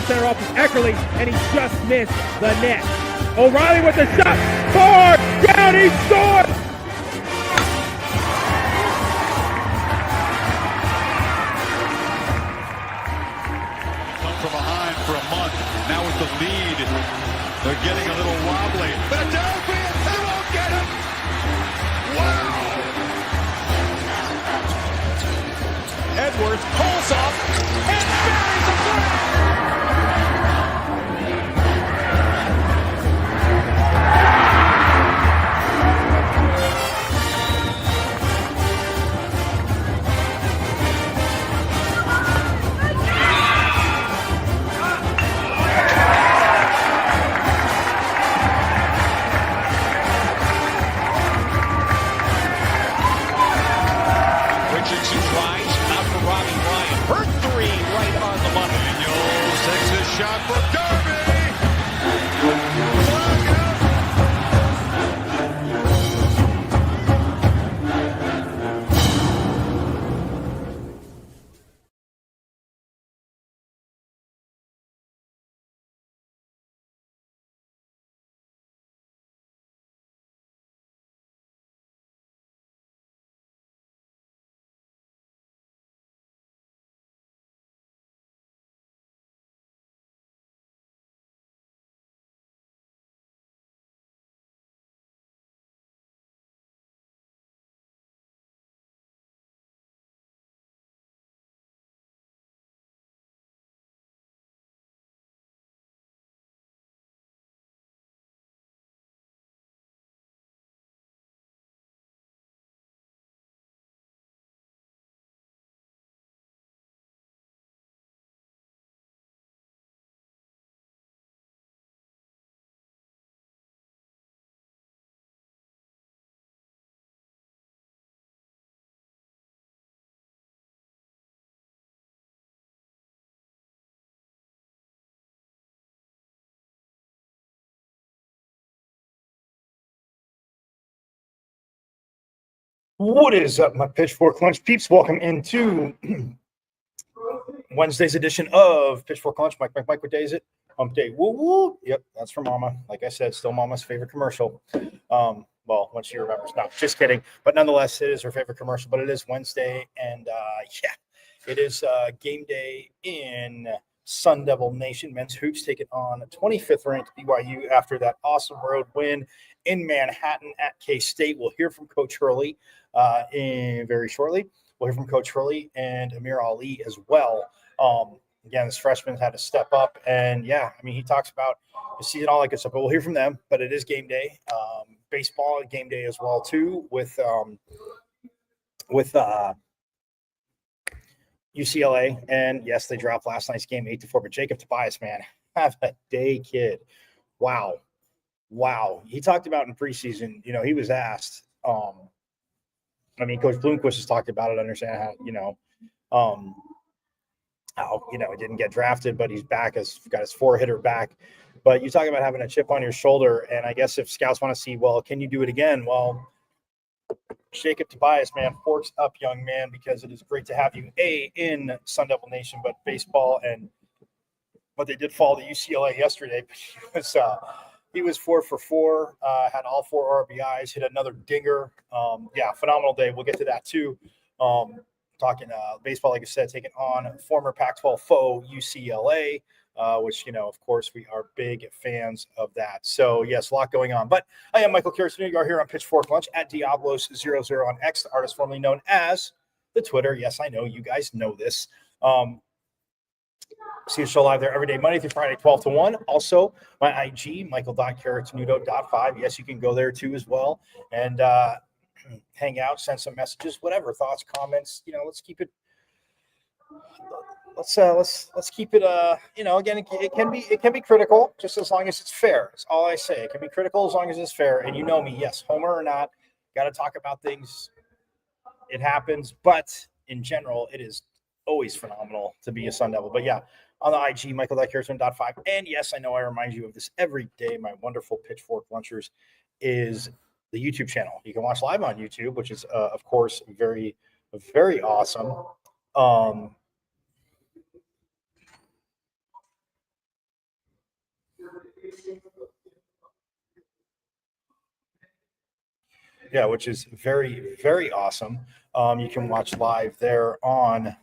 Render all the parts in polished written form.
center off of Eckerly, and he just missed the net. O'Reilly with the shot, far down, he scores! Come from behind for a month, now with the lead, they're getting a little wobbly. Philadelphia, they won't get him! Wow! Edwards pulls off and buries the flag! Richardson tries, out for Robbie Ryan. Her three right on the money. Daniels takes his shot for Derby. What is up, my Pitchfork Lunch peeps? Welcome into Wednesday's edition of Pitchfork Lunch. Mike, what day is it? Hump day. Woo woo. Yep, that's for Mama. Like I said, still Mama's favorite commercial. Well, once she remembers. No, just kidding. But nonetheless, it is her favorite commercial. But it is Wednesday, and yeah, it is game day in Sun Devil Nation. Men's hoops take it on 25th ranked BYU after that awesome road win in Manhattan at K-State. We'll hear from Coach Hurley very shortly. We'll hear from Coach Hurley and Amir Ali as well. Again, this freshman had to step up, and yeah, I mean, he talks about the season, all that good stuff, but we'll hear from them. But it is game day, baseball game day as well too, with UCLA, and yes, they dropped last night's game 8-4. But Jacob Tobias, man, have a day, kid. Wow. He talked about in preseason, he was asked, I mean, Coach Bloomquist has talked about it, understand how, he didn't get drafted, but he's back, got his 4-hitter back. But you talk about having a chip on your shoulder, and I guess if scouts want to see, well, can you do it again? Well, Jacob Tobias, man, forks up, young man, because it is great to have you, in Sun Devil Nation, but baseball, and what they did fall to UCLA yesterday. He was 4 for 4, had all 4 RBIs, hit another dinger. Yeah, phenomenal day. We'll get to that too. Talking baseball, like I said, taking on former Pac-12 foe UCLA, which, of course, we are big fans of that. So, yes, a lot going on. But I am Michael Kirsten. You are here on Pitchfork Lunch at Diablos00 on X, the artist formerly known as the Twitter. Yes, I know. You guys know this. See the show live there every day, Monday through Friday, 12 to 1. Also, my IG, michael.carrotsnudo.5. Yes, you can go there too as well. And hang out, send some messages, whatever, thoughts, comments. Let's keep it. Let's keep it. Again, it can be critical, just as long as it's fair. That's all I say. It can be critical as long as it's fair. And you know me, yes, homer or not, got to talk about things. It happens, but in general, it is always phenomenal to be a Sun Devil. But yeah, on the IG, michael.carrotsnudo.5. And yes, I know I remind you of this every day. My wonderful Pitchfork Lunchers is the YouTube channel. You can watch live on YouTube, which is, of course, very, very awesome. Yeah, which is very, very awesome. You can watch live there on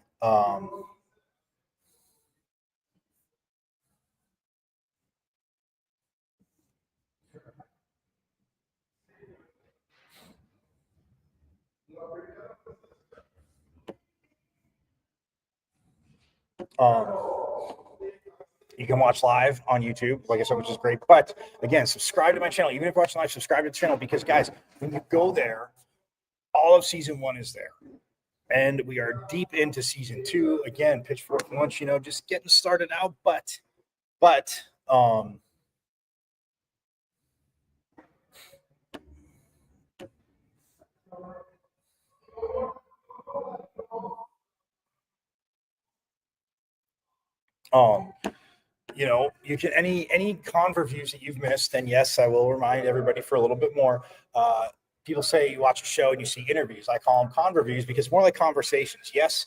you can watch live on YouTube, like I said, which is great. But again, subscribe to my channel. Even if you're watching live, subscribe to the channel because, guys, when you go there, all of season 1 is there. And we are deep into season 2. Again, Pitchfork Lunch, just getting started out. But you can any con reviews that you've missed, and yes, I will remind everybody for a little bit more. People say you watch a show and you see interviews. I call them con reviews because it's more like conversations. Yes,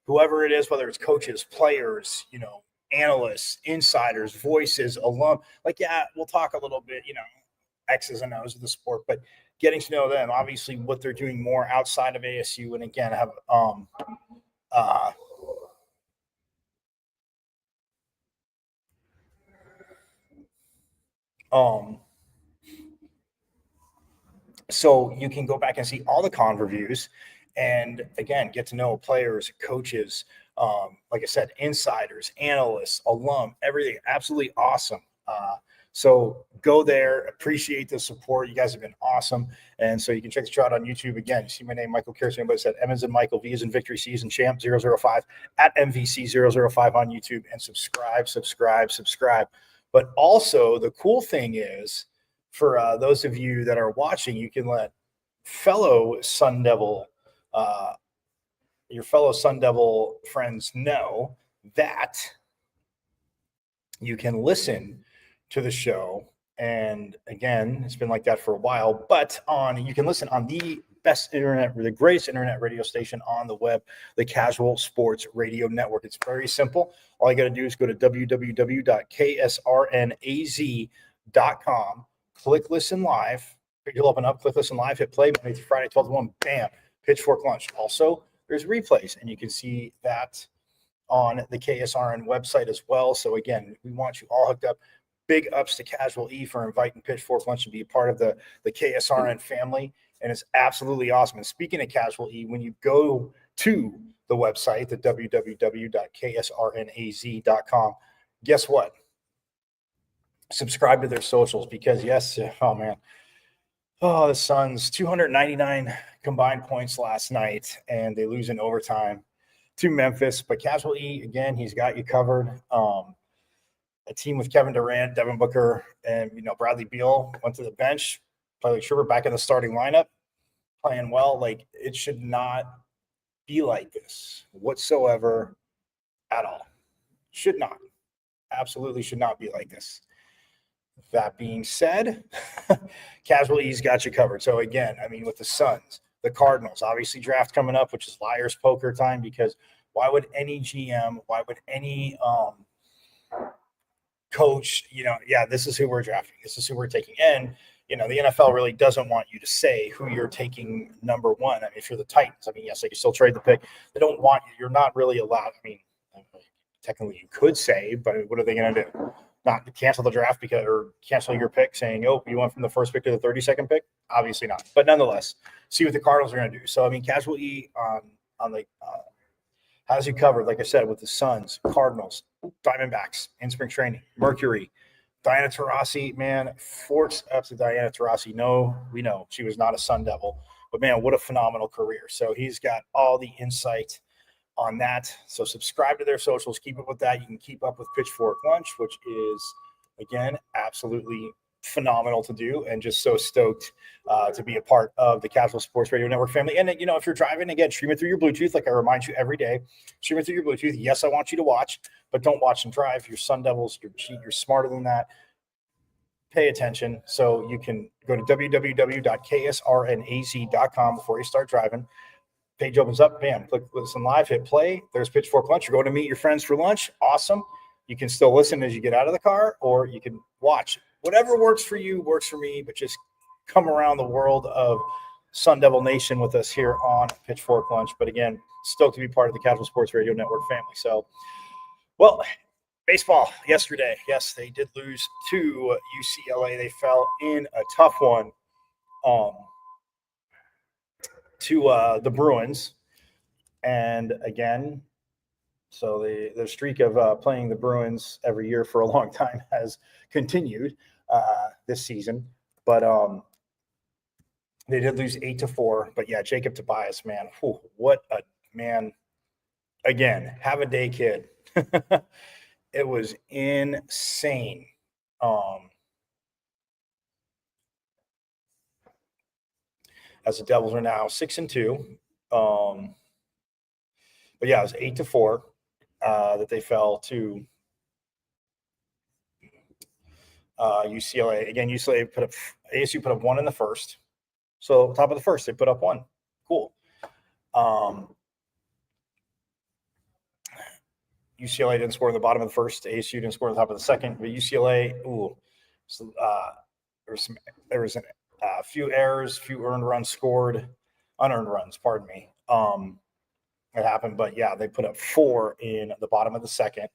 whoever it is, whether it's coaches, players, analysts, insiders, voices, alum, we'll talk a little bit, X's and O's of the sport, but getting to know them, obviously what they're doing more outside of ASU. And again, have so you can go back and see all the con reviews and again, get to know players, coaches, like I said, insiders, analysts, alum, everything. Absolutely awesome. So go there, appreciate the support. You guys have been awesome. And so you can check the show out on YouTube. Again, you see my name, Michael Kirsten, but it said M as in Michael, V as in Victory, C as in Champ, 005 at MVC005 on YouTube, and subscribe. But also the cool thing is, for those of you that are watching, you can let your fellow Sun Devil friends know that you can listen to the show. And again, it's been like that for a while, but you can listen on the greatest internet radio station on the web, the Casual Sports Radio Network. It's very simple. All you got to do is go to www.ksrnaz.com, click listen live. You'll open up, click listen live, hit play, Monday through Friday, 12 to 1, bam, Pitchfork Lunch. Also, there's replays, and you can see that on the KSRN website as well. So again, we want you all hooked up. Big ups to Casual E for inviting Pitchfork Lunch to be a part of the KSRN family. And it's absolutely awesome. And speaking of Casual E, when you go to the website, the www.ksrnaz.com, guess what? Subscribe to their socials because, yes, the Suns, 299 combined points last night, and they lose in overtime to Memphis. But Casual E, again, he's got you covered. A team with Kevin Durant, Devin Booker, and Bradley Beal went to the bench. Play Schubert back in the starting lineup, playing well. It should not be like this whatsoever at all. Should not. Absolutely should not be like this. That being said, Casual E's got you covered. So again, with the Suns, the Cardinals, obviously draft coming up, which is liar's poker time, because why would any GM, why would any coach, this is who we're drafting, this is who we're taking. And the NFL really doesn't want you to say who you're taking number one. If you're the Titans, yes, they can still trade the pick. They don't want you. You're not really allowed. Technically you could say, but what are they going to do? Not cancel the draft or cancel your pick, saying, "Oh, you went from the first pick to the 32nd pick." Obviously not. But nonetheless, see what the Cardinals are going to do. So Casual E has you covered, like I said, with the Suns, Cardinals, Diamondbacks in spring training, Mercury, Diana Taurasi, man, forks up to Diana Taurasi. No, we know she was not a Sun Devil, but man, what a phenomenal career. So he's got all the insight on that. So subscribe to their socials, keep up with that. You can keep up with Pitchfork Lunch, which is, again, absolutely phenomenal to do, and just so stoked to be a part of the Casual Sports Radio Network family. And if you're driving, again, stream it through your Bluetooth, like I remind you every day. Stream it through your Bluetooth. Yes, I want you to watch, but don't watch and drive. You're Sun Devils, you're smarter than that. Pay attention. So you can go to www.ksrnaz.com before you start driving. Page opens up, bam, click listen live, hit play. There's Pitchfork Lunch. You're going to meet your friends for lunch. Awesome. You can still listen as you get out of the car, or you can watch. Whatever works for you works for me, but just come around the world of Sun Devil Nation with us here on Pitchfork Lunch. But again, stoked to be part of the Casual Sports Radio Network family. So, well, baseball yesterday. Yes, they did lose to UCLA. They fell in a tough one to the Bruins. And again, so the streak of playing the Bruins every year for a long time has continued this season. But they did lose 8-4. But yeah, Jacob Tobias, man, what a man! Again, have a day, kid. It was insane. As the Devils are now 6-2. But yeah, it was 8-4 that they fell to UCLA. Again, ASU put up one in the first. So top of the first, they put up one. Cool. UCLA didn't score in the bottom of the first. ASU didn't score in the top of the second. But UCLA, there was a few errors, few unearned runs. Pardon me. It happened, but yeah, they put up 4 in the bottom of the second.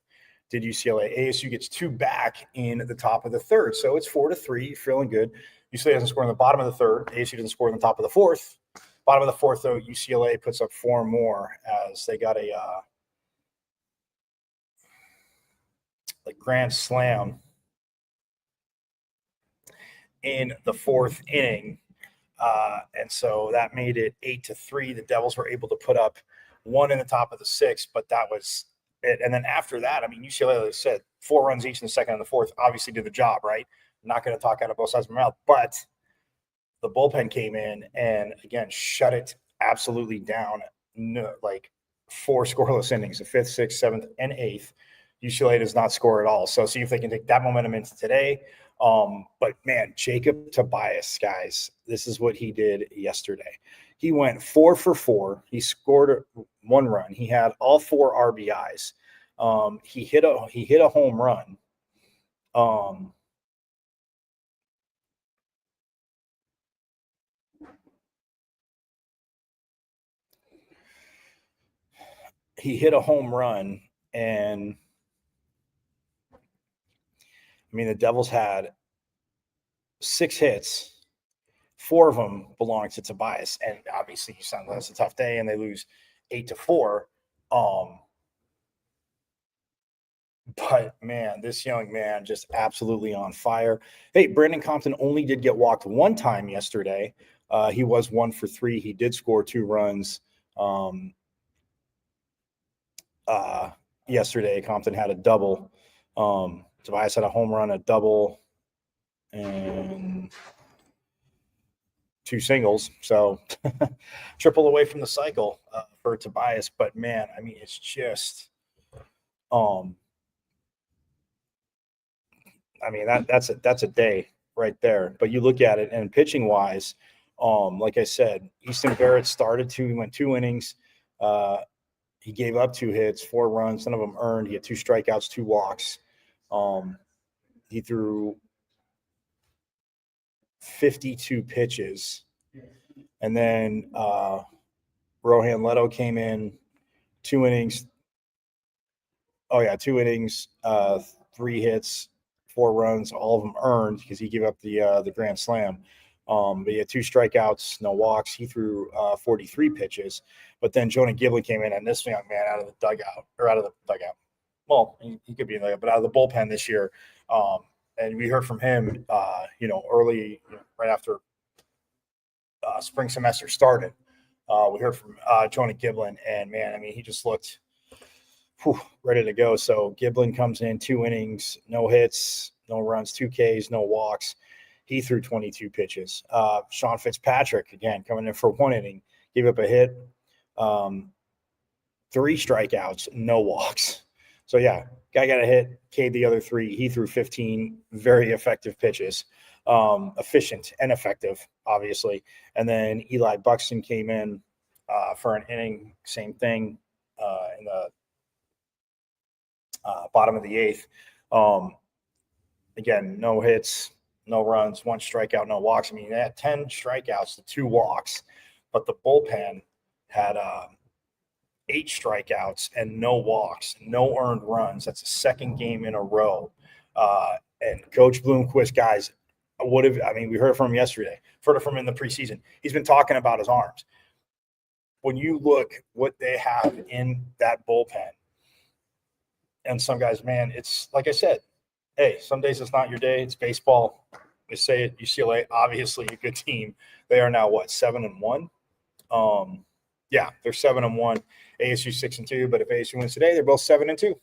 Did UCLA? ASU gets 2 back in the top of the third, so it's 4-3. Feeling good. UCLA doesn't score in the bottom of the third. ASU doesn't score in the top of the fourth. Bottom of the fourth, though, UCLA puts up 4 more as they got a grand slam in the fourth inning. And so that made it 8-3. The Devils were able to put up 1 in the top of the sixth, but that was it. And then after that, I mean, UCLA, like I said, 4 runs each in the second and the fourth, obviously did the job, right? I'm not going to talk out of both sides of my mouth, but the bullpen came in and, again, shut it absolutely down. No, like 4 scoreless innings, the 5th, 6th, 7th, and 8th. UCLA does not score at all. So see if they can take that momentum into today. But man, Jacob Tobias, guys, this is what he did yesterday. He went 4 for 4. He scored 1 run. He had all 4 RBIs. He hit a home run. He hit a home run, and I mean, the Devils had 6 hits. 4 of them belonged to Tobias, and obviously that's a tough day, and they lose 8-4. But man, this young man just absolutely on fire. Hey, Brandon Compton only did get walked 1 time yesterday. He was 1 for 3. He did score 2 runs. Yesterday, Compton had a double. Tobias had a home run, a double, and 2 singles. So triple away from the cycle for Tobias. But man, I mean, it's just, I mean, that's a day right there. But you look at it, and pitching wise, like I said, Easton Barrett started he went 2 innings. He gave up 2 hits, 4 runs, none of them earned. He had 2 strikeouts, 2 walks. He threw 52 pitches. And then Rohan Leto came in, 2 innings. 2 innings, 3 hits, 4 runs, all of them earned because he gave up the grand slam. But he had 2 strikeouts, no walks. He threw 43 pitches. But then Jonah Giblin came in, and this young man out of the dugout. Well, he could be in the dugout, but out of the bullpen this year. And we heard from him, early, right after spring semester started. We heard from Jonah Giblin, and man, I mean, he just looked ready to go. So Giblin comes in, 2 innings, no hits, no runs, 2 Ks, no walks. He threw 22 pitches. Sean Fitzpatrick, again, coming in for 1 inning, gave up a hit, 3 strikeouts, no walks. So, yeah, guy got a hit, K'd the other 3. He threw 15 very effective pitches, efficient and effective, obviously. And then Eli Buxton came in for an inning, same thing in the bottom of the eighth. Again, no hits, no runs, 1 strikeout, no walks. I mean, they had 10 strikeouts to 2 walks, but the bullpen had 8 strikeouts and no walks, no earned runs. That's the second game in a row. And Coach Bloomquist, guys, we heard from him yesterday, heard from him in the preseason. He's been talking about his arms. When you look what they have in that bullpen, and some guys, man, it's like I said, hey, some days it's not your day. It's baseball. They say it. UCLA, obviously a good team. They are now 7-1. Yeah, they're 7-1. ASU 6-2. But if ASU wins today, they're both 7-2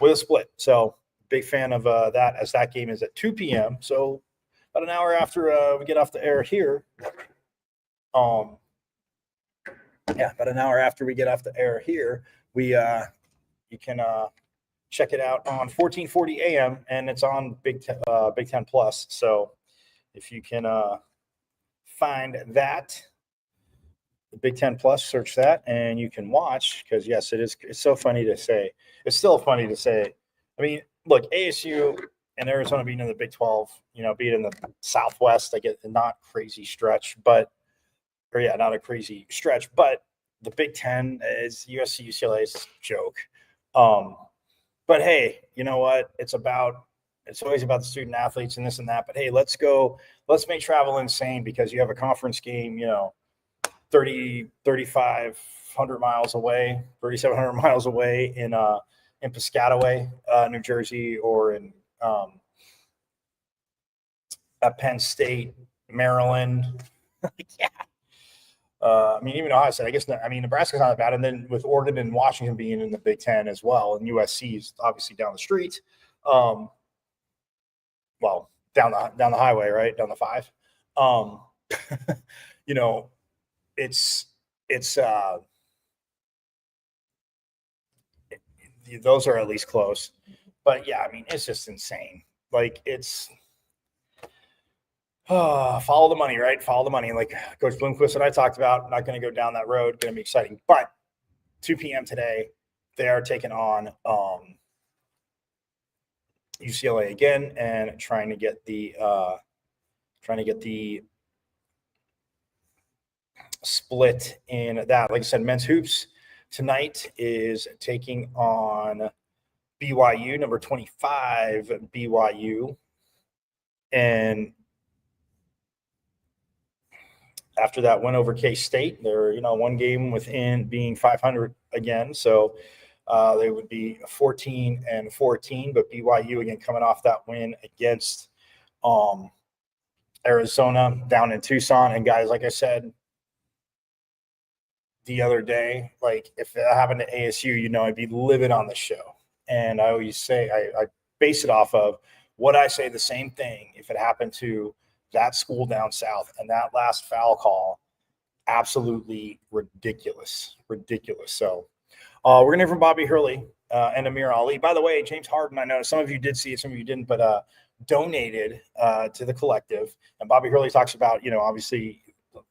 with a split. So big fan of that, as that game is at 2 p.m. So about an hour after we get off the air here. About an hour after we get off the air here, you can check it out on 1440 AM, and it's on Big Ten Plus. So if you can find that, the Big Ten Plus, search that, and you can watch, because yes, it's so funny to say. It's still funny to say. I mean, look, ASU and Arizona being in the Big 12, being in the Southwest, I get not crazy stretch, not a crazy stretch, but the Big Ten is USC, UCLA is a joke. But hey, you know what? It's always about the student athletes and this and that. But hey, let's make travel insane, because you have a conference game, 3,500 miles away, 3,700 miles away in Piscataway, New Jersey, or in at Penn State, Maryland. Yeah. Even Ohio State, I guess, Nebraska's not that bad. And then with Oregon and Washington being in the Big Ten as well, and USC is obviously down the street. Down the highway, right? Down the 5. Those are at least close. But yeah, it's just insane. Like, it's follow the money, right? Follow the money. Like Coach Bloomquist and I talked about, not going to go down that road. Going to be exciting. But 2 p.m. today, they are taking on UCLA again, and trying to get the split in that. Like I said, men's hoops tonight is taking on BYU, number 25 BYU, and after that win over K-State, they're 1 game within being 500 again. So they would be 14-14. But BYU again coming off that win against Arizona down in Tucson. And guys, like I said the other day, like if that happened to ASU, I'd be livid on the show. And I always say I base it off of what I say, the same thing if it happened to that school down south. And that last foul call, absolutely ridiculous. So we're going to hear from Bobby Hurley and Amir Ali. By the way, James Harden, I know some of you did see it, some of you didn't, but donated to the collective. And Bobby Hurley talks about, obviously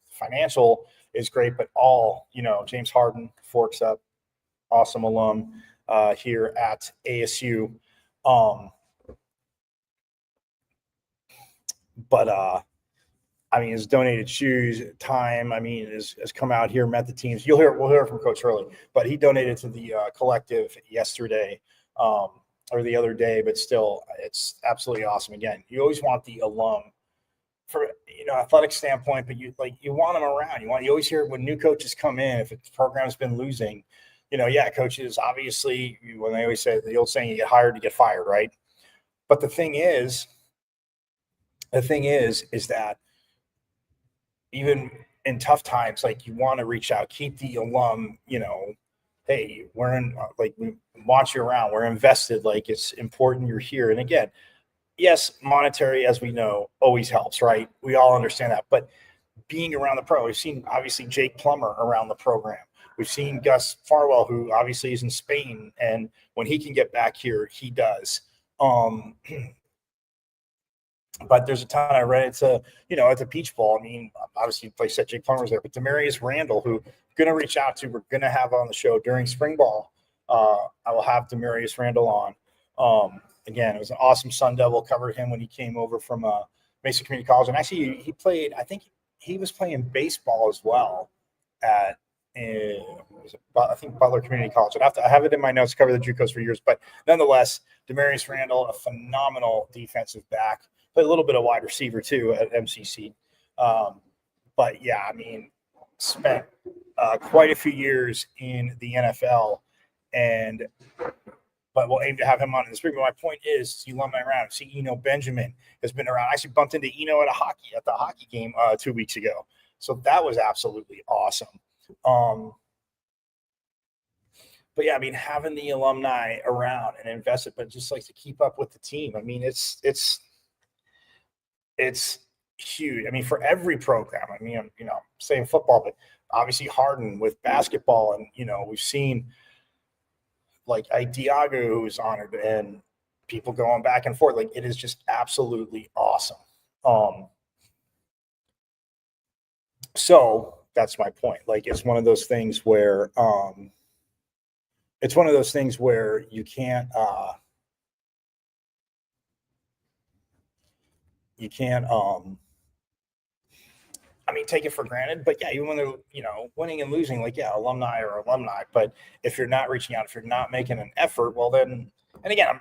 financial is great, but James Harden, Forks Up, awesome alum here at ASU. His donated shoes, time, has come out here, met the teams. We'll hear from Coach Hurley, but he donated to the collective yesterday or the other day, but still, it's absolutely awesome. Again, you always want the alum for, athletic standpoint, but you want them around. You always hear when new coaches come in, if the program's been losing, coaches, obviously, when they always say the old saying, you get hired to get fired, right? But the thing is that even in tough times, like, you want to reach out, keep the alum, hey, we're in, we want you around, we're invested, like, it's important you're here. And again, yes, monetary, as we know, always helps, right? We all understand that. But being around the pro, we've seen obviously Jake Plummer around the program. We've seen Gus Farwell, who obviously is in Spain, and when he can get back here, he does. But there's a ton I read. It's at the Peach Bowl. Obviously, like I said, Jake Plummer's there, but Demarius Randall, who I'm going to reach out to, we're going to have on the show during spring ball I will have Demarius Randall on. Again, it was an awesome Sun Devil. Covered him when he came over from Mason Community College, and actually he played. I think he was playing baseball as well at I think Butler Community College. I have it in my notes. Covered the JUCOs for years, but nonetheless, Demarius Randall, a phenomenal defensive back. Played a little bit of wide receiver too at MCC. But yeah, I mean, spent quite a few years in the NFL, but we'll aim to have him on in the spring. But my point is, the alumni round. See, Benjamin has been around. I actually bumped into at the hockey game 2 weeks ago. So that was absolutely awesome. But yeah, I mean, having the alumni around and invested, but just like to keep up with the team. I mean, it's huge. I mean, for every program. I mean, saying football, but obviously Harden with basketball, and we've seen like Diago, who's honored, and people going back and forth. Like, it is just absolutely awesome. So that's my point. Like, it's one of those things where you can't take it for granted. But yeah, even when they're winning and losing, like, yeah, alumni are alumni. But if you're not reaching out, if you're not making an effort, well then, and again,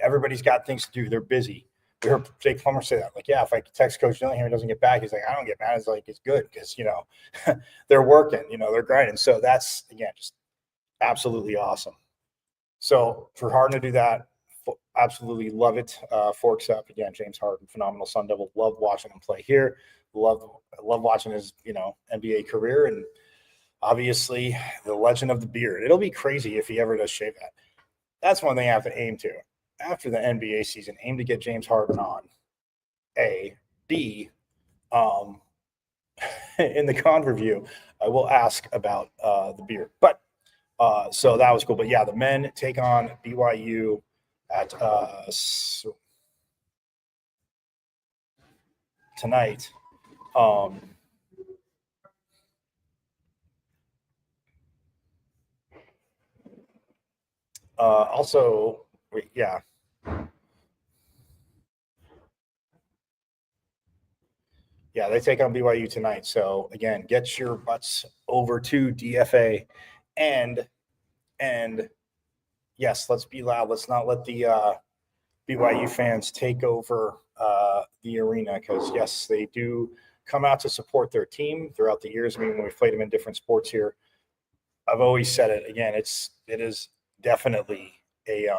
everybody's got things to do. They're busy. We heard Jake Plummer say that. Like, yeah, if I text Coach Dillingham, he doesn't get back, he's like, I don't get mad. It's like, it's good because they're working, they're grinding. So that's, again, just absolutely awesome. So for Harden to do that, absolutely love it. Forks up again. James Harden, phenomenal Sun Devil. Love watching him play here. Love watching his NBA career, and obviously the legend of the beard. It'll be crazy if he ever does shave that. That's one thing I have to aim to after the NBA season. Aim to get James Harden on. A, B, in the con review, I will ask about the beard. But so that was cool. But yeah, the men take on BYU at tonight. Also, yeah. Yeah, they take on BYU tonight. So again, get your butts over to DFA, and yes, let's be loud. Let's not let the BYU fans take over the arena, because yes, they do come out to support their team throughout the years. I mean, when we've played them in different sports here, I've always said it. Again, it is definitely a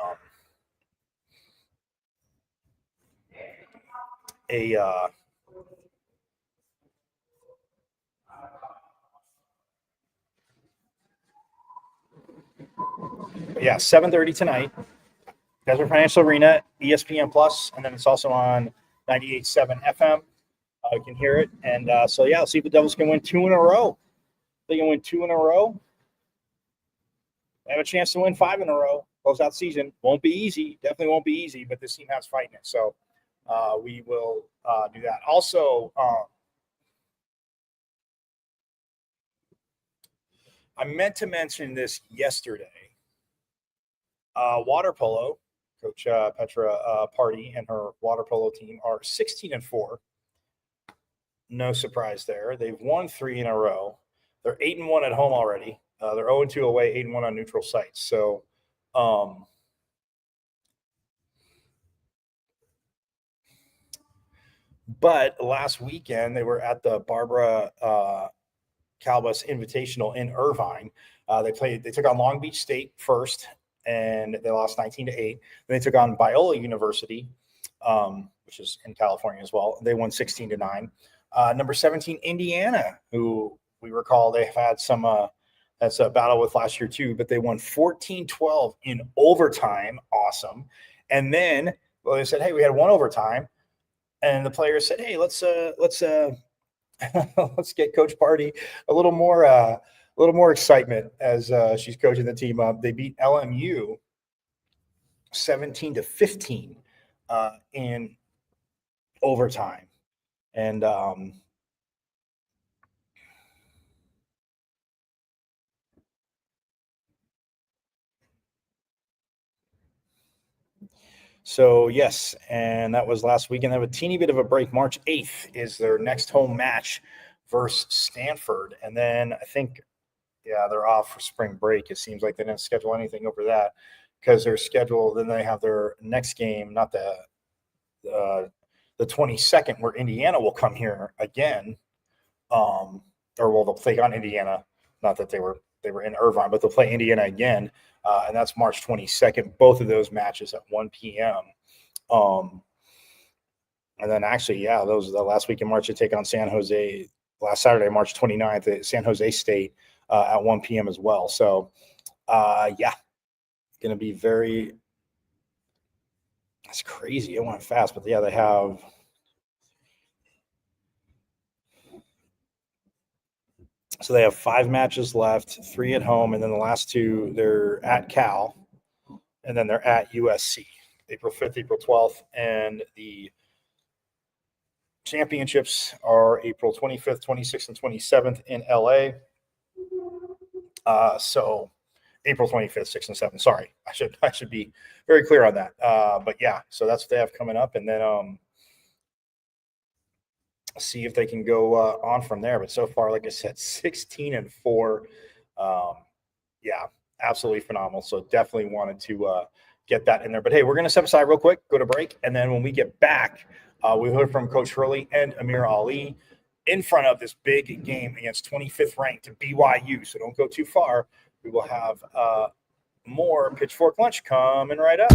7:30 tonight. Desert Financial Arena, ESPN Plus, and then it's also on 98.7 FM. You can hear it, and so yeah, let's see if the Devils can win 2 in a row. They can win 2 in a row. They have a chance to win 5 in a row. Close out season. Won't be easy. Definitely won't be easy, but this team has fighting it. So we will do that. Also, I meant to mention this yesterday. Water polo, Coach Petra Party and her water polo team are 16-4. No surprise there. They've won 3 in a row. They're 8-1 at home already. They're 0-2 away, 8-1 on neutral sites. So, but last weekend they were at the Barbara Calbus Invitational in Irvine. They took on Long Beach State first, and they lost 19-8. Then they took on Biola University, which is in California as well. They won 16-9. Number 17, Indiana, who we recall they've had some that's a battle with last year too, but they won 14-12 in overtime. Awesome. And then they said, hey, we had 1 overtime, and the players said, hey, let's let's get Coach Party a little more excitement as she's coaching the team up. They beat LMU 17-15 in overtime. And So, yes, and that was last weekend. They have a teeny bit of a break. March 8th is their next home match versus Stanford. And then I think, they're off for spring break. It seems like they didn't schedule anything over that because they're scheduled. Then they have their next game, not the 22nd, where Indiana will come here again. They'll take on Indiana. Not that they were in Irvine, but they'll play Indiana again. And that's March 22nd, both of those matches at 1 p.m. And then actually, those are the last week in March to take on San Jose last Saturday, March 29th at San Jose State at 1 p.m. as well. So, going to be that's crazy. It went fast, but they have – so they have 5 matches left, 3 at home, and then the last 2, they're at Cal, and then they're at USC, April 5th, April 12th, and the championships are April 25th, 26th, and 27th in LA. So April 25th, 6th, and 7th. Sorry, I should be very clear on that. But so that's what they have coming up, and then see if they can go on from there. But so far, like I said, 16-4. Absolutely phenomenal. So definitely wanted to get that in there. But hey, we're going to step aside real quick, go to break, and then when we get back, we heard from Coach Hurley and Amir Ali in front of this big game against 25th ranked BYU. So don't go too far. We will have more Pitchfork Lunch coming right up.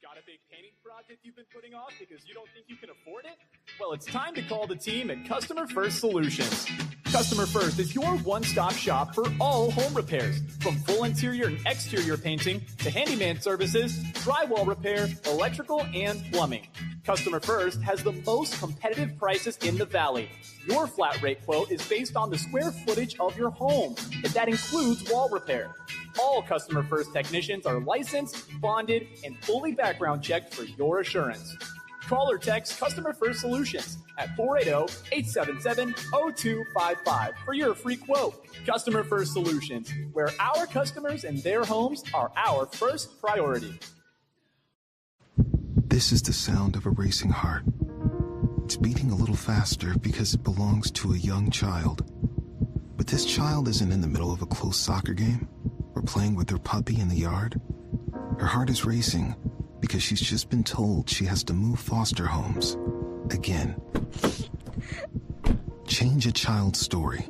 Got a big painting project you've been putting off because you don't think you can afford it? Well, it's time to call the team at Customer First Solutions. Customer First is your one-stop shop for all home repairs, from full interior and exterior painting to handyman services, drywall repair, electrical, and plumbing. Customer First has the most competitive prices in the Valley. Your flat rate quote is based on the square footage of your home, and that includes wall repair. All Customer First technicians are licensed, bonded, and fully background checked for your assurance. Call or text Customer First Solutions at 480-877-0255 for your free quote. Customer First Solutions, where our customers and their homes are our first priority. This is the sound of a racing heart. It's beating a little faster because it belongs to a young child. But this child isn't in the middle of a close soccer game or playing with her puppy in the yard. Her heart is racing because she's just been told she has to move foster homes again. Change a child's story.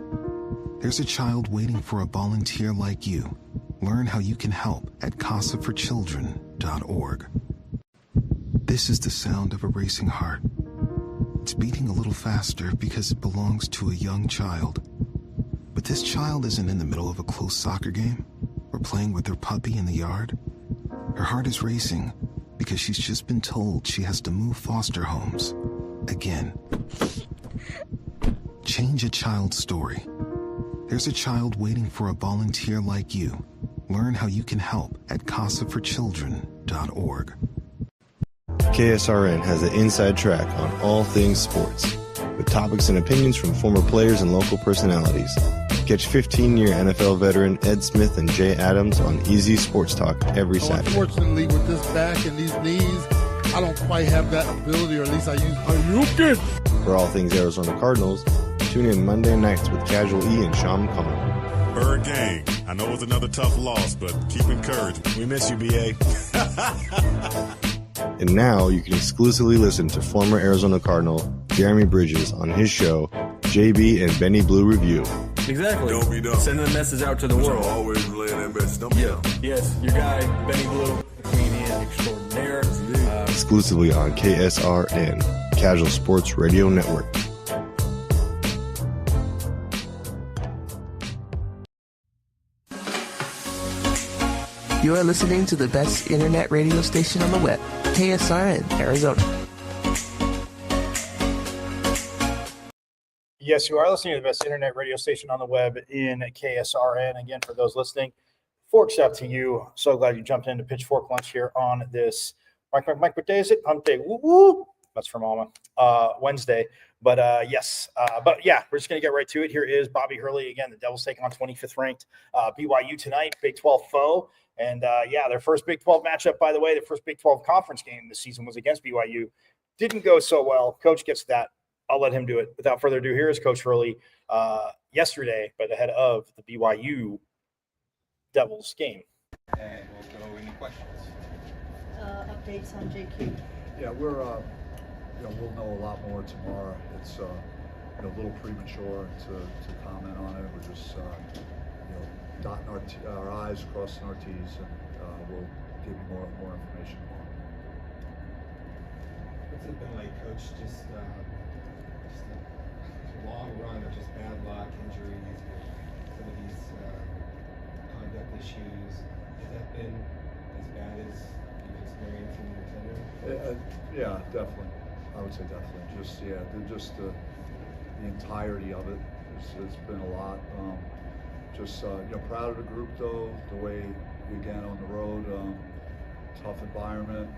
There's a child waiting for a volunteer like you. Learn how you can help at casaforchildren.org. This is the sound of a racing heart. It's beating a little faster because it belongs to a young child. But this child isn't in the middle of a close soccer game or playing with her puppy in the yard. Her heart is racing because she's just been told she has to move foster homes again. Change a child's story. There's a child waiting for a volunteer like you. Learn how you can help at casaforchildren.org. KSRN has an inside track on all things sports, with topics and opinions from former players and local personalities. Catch 15-year NFL veteran Ed Smith and Jay Adams on Easy Sports Talk every Saturday. Unfortunately, with this back and these knees, I don't quite have that ability, or at least I use. Are you good? For all things Arizona Cardinals, tune in Monday nights with Casual E and Sean McCollum. Bird gang. I know it was another tough loss, but keep encouraged. We miss you, BA. And now you can exclusively listen to former Arizona Cardinal Jeremy Bridges on his show, JB and Benny Blue Review. Exactly. Don't be dumb. Sending the message out to the world. Always relay that message. Don't be dumb. Yes, your guy, Benny Blue, comedian extraordinaire. Exclusively on KSRN, Casual Sports Radio Network. You are listening to the best internet radio station on the web, KSRN, Arizona. Yes, you are listening to the best internet radio station on the web in KSRN. Again, for those listening, forks out to you. So glad you jumped into Pitchfork Lunch here on this. Mike, what day is it? Hump day. Woo woo. That's from Alma. Wednesday. But yes. But yeah, we're just going to get right to it. Here is Bobby Hurley. Again, the Devils taking on 25th ranked BYU tonight, Big 12 foe. And yeah, their first Big 12 matchup, by the way, their first Big 12 conference game this season was against BYU. Didn't go so well. Coach gets that. I'll let him do it. Without further ado, here is Coach Hurley yesterday, but ahead of the BYU Devils game. And we'll go any questions. Updates on JQ. Yeah, we're we'll know a lot more tomorrow. It's a little premature to comment on it. We're just dotting our I's, crossing our T's, and we'll give you more information tomorrow. What's it been like, Coach? Just a long run of just bad luck, injuries, some of these conduct issues. Has that been as bad as you've experienced in your tenure? Yeah, definitely. I would say definitely. Just the entirety of it. It's been a lot. Proud of the group though. The way again on the road, tough environment.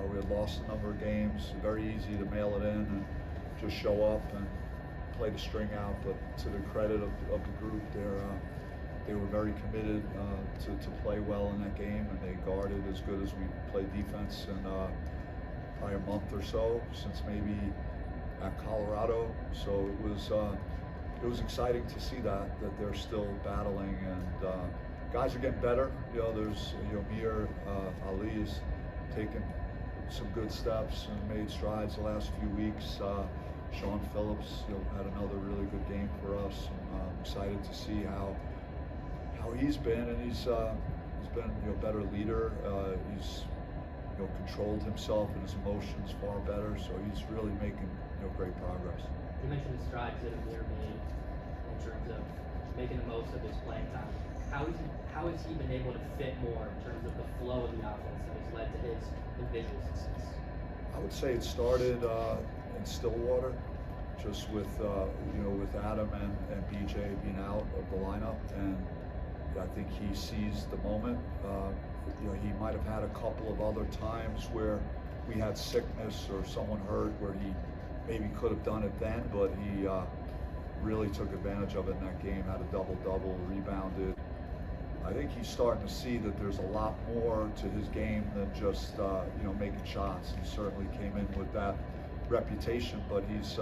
We had lost a number of games. Very easy to mail it in and just show up and play the string out. But to the credit of the group, they were very committed to play well in that game, and they guarded as good as we played defense in probably a month or so since maybe at Colorado. So it was exciting to see that they're still battling, and guys are getting better. There's Mir Ali has taken some good steps and made strides the last few weeks. Sean Phillips had another really good game for us. I'm excited to see how he's been, and he's been a better leader. He's controlled himself and his emotions far better, so he's really making great progress. You mentioned the strides that Amir made in terms of making the most of his playing time. How has he been able to fit more in terms of the flow of the offense that has led to his individual success? I would say it started in Stillwater, just with Adam and BJ being out of the lineup, and I think he seized the moment. He might have had a couple of other times where we had sickness or someone hurt where he maybe could have done it then, but he really took advantage of it in that game, had a double-double, rebounded. I think he's starting to see that there's a lot more to his game than just making shots. He certainly came in with that reputation, but he's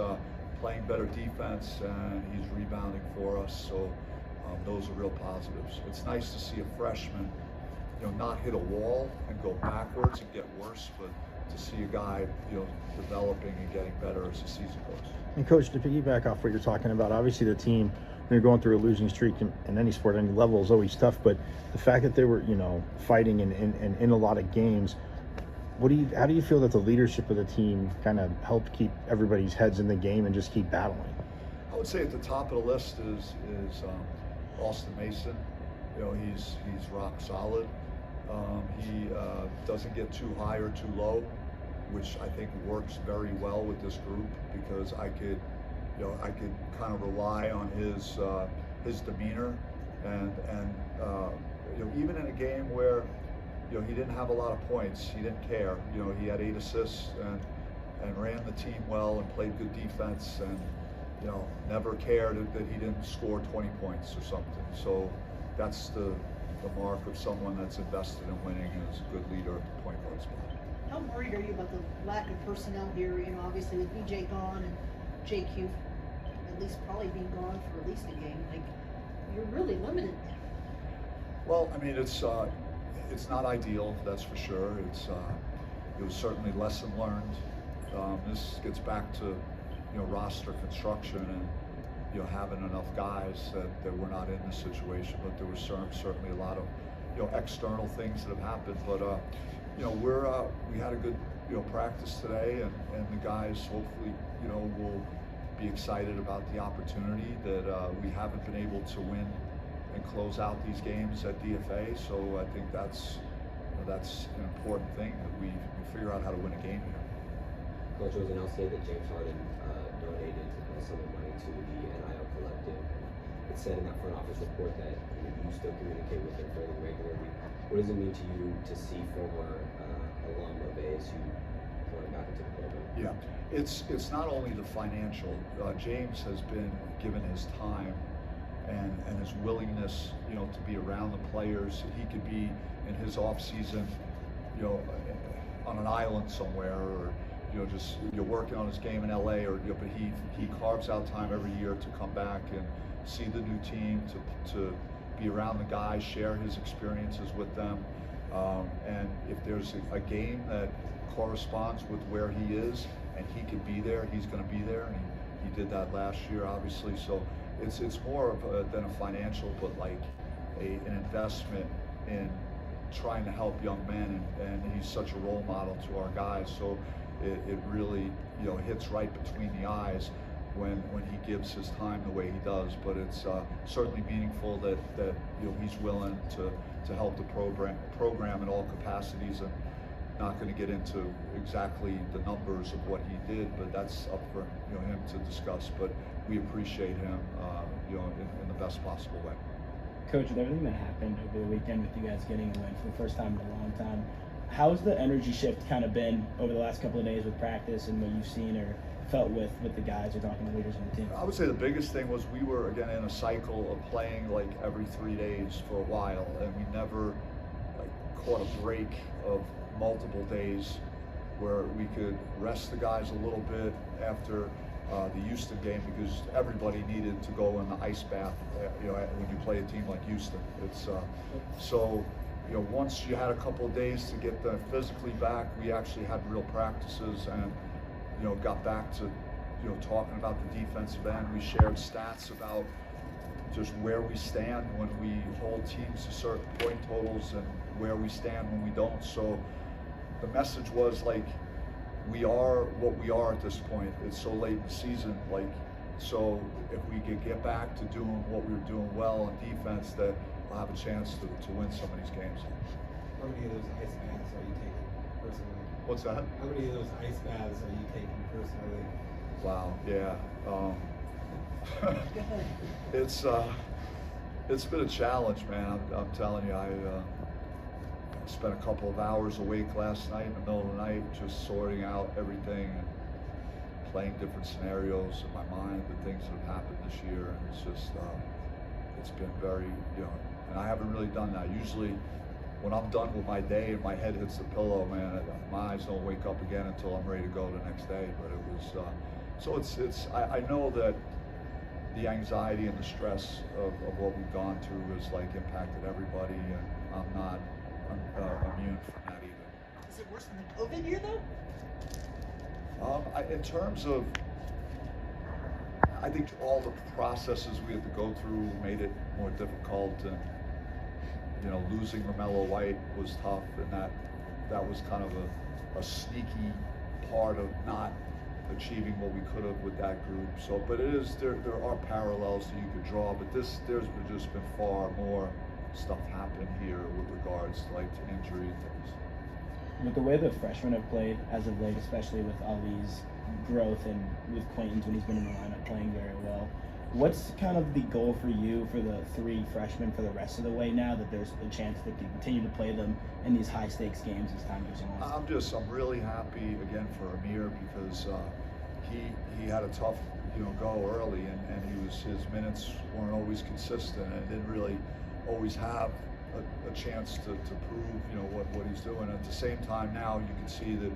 playing better defense and he's rebounding for us. So those are real positives. It's nice to see a freshman, not hit a wall and go backwards and get worse, but to see a guy, developing and getting better as the season goes. And Coach, to piggyback off what you're talking about, obviously the team, when you're going through a losing streak in any sport, any level, is always tough. But the fact that they were, fighting and in a lot of games, how do you feel that the leadership of the team kind of helped keep everybody's heads in the game and just keep battling? I would say at the top of the list is Austin Mason. He's rock solid. He doesn't get too high or too low, which I think works very well with this group, because I could kind of rely on his demeanor, and even in a game where he didn't have a lot of points, he didn't care. He had 8 assists and ran the team well and played good defense, and never cared that he didn't score 20 points or something. So that's the mark of someone that's invested in winning and is a good leader at the point guard spot. How worried are you about the lack of personnel here? Obviously with BJ gone and JQ at least probably being gone for at least a game, you're really limited. Well, I mean, it's not ideal, that's for sure. It was certainly lesson learned. This gets back to roster construction and having enough guys that we're not in this situation. But there was certainly a lot of external things that have happened. But we had a good practice today, and the guys hopefully will be excited about the opportunity that we haven't been able to win and close out these games at DFA. So I think that's an important thing, that we figure out how to win a game here. Coach, it was announced today that James Harden donated some of the money to the NIL collective. It said in that front office report that you still communicate with him fairly regularly. What does it mean to you to see former alum of ASU going back into the program? Yeah, it's not only the financial. James has been given his time and his willingness, to be around the players. He could be in his off season, on an island somewhere, or just working on his game in LA, or but he carves out time every year to come back and see the new team, to be around the guys, share his experiences with them, and if there's a game that corresponds with where he is and he can be there, he's going to be there, and he did that last year, obviously. So it's more of than a financial, but like an investment in trying to help young men, and he's such a role model to our guys. So it really hits right between the eyes when he gives his time the way he does. But it's certainly meaningful that he's willing to help the program in all capacities, and not going to get into exactly the numbers of what he did, but that's up for him to discuss. But we appreciate him in the best possible way. Coach, with everything that happened over the weekend with you guys getting a win for the first time in a long time, how's the energy shift kind of been over the last couple of days with practice and what you've seen or felt with the guys or talking to leaders on the team? I would say the biggest thing was we were, again, in a cycle of playing like every 3 days for a while, and we never caught a break of multiple days where we could rest the guys a little bit after the Houston game, because everybody needed to go in the ice bath, when you play a team like Houston. It's so once you had a couple of days to get them physically back, we actually had real practices and got back to talking about the defensive end. We shared stats about just where we stand when we hold teams to certain point totals and where we stand when we don't. So the message was we are what we are at this point. It's so late in the season, so if we could get back to doing what we were doing well on defense, that we'll have a chance to win some of these games. How many of those ice baths are you taking personally? What's that? How many of those ice baths are you taking personally? Wow, yeah. It's been a challenge, man. I'm telling you, spent a couple of hours awake last night in the middle of the night, just sorting out everything and playing different scenarios in my mind, the things that have happened this year. And it's just, it's been very, and I haven't really done that. Usually when I'm done with my day and my head hits the pillow, man, my eyes don't wake up again until I'm ready to go the next day. But it was, so I know that the anxiety and the stress of what we've gone through has like impacted everybody, and I'm not immune from that either. Is it worse than the COVID year though? In terms of, I think all the processes we had to go through made it more difficult, and losing Romello White was tough, and that was kind of a sneaky part of not achieving what we could have with that group. So, but there are parallels that you could draw, but there's just been far more stuff happening here with regards to injury and things. With the way the freshmen have played as of late, especially with Ali's growth and with Quainton's when he's been in the lineup playing very well, what's kind of the goal for you for the 3 freshmen for the rest of the way now that there's a chance to continue to play them in these high stakes games as time goes on? I'm really happy again for Amir, because he had a tough go early, and his minutes weren't always consistent, and didn't really always have a chance to prove what he's doing. At the same time, now you can see that